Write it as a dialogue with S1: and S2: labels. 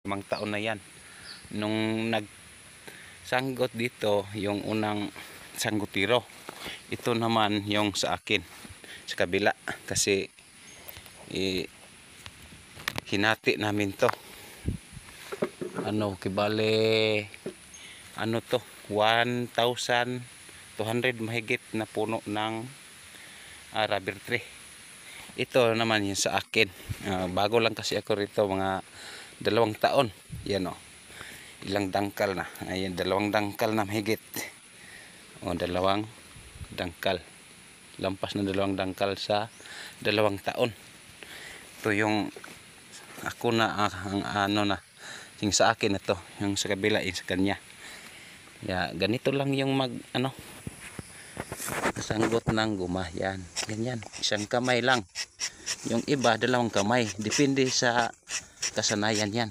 S1: Mga taon na yan. Nung nagsanggot dito, yung unang sanggutiro. Ito naman yung sa akin, sa kabila. Kasi hinati namin to. Kibale, to, 1,200 mahigit na puno ng rubber tree. Ito naman yung sa akin. Bago lang kasi ako rito, mga 2 taon. Yan o. Ilang dangkal na. Ayan, 2 dangkal na mahigit. 2 dangkal. Lampas na 2 dangkal sa 2 taon. Ito yung ako na yung sa akin na to, yung sa kabila yung sa kanya. Ganito lang yung sanggot ng guma. Yan, ganyan, 1 kamay lang. Yung iba 2 kamay, depende sa kasanayan yan.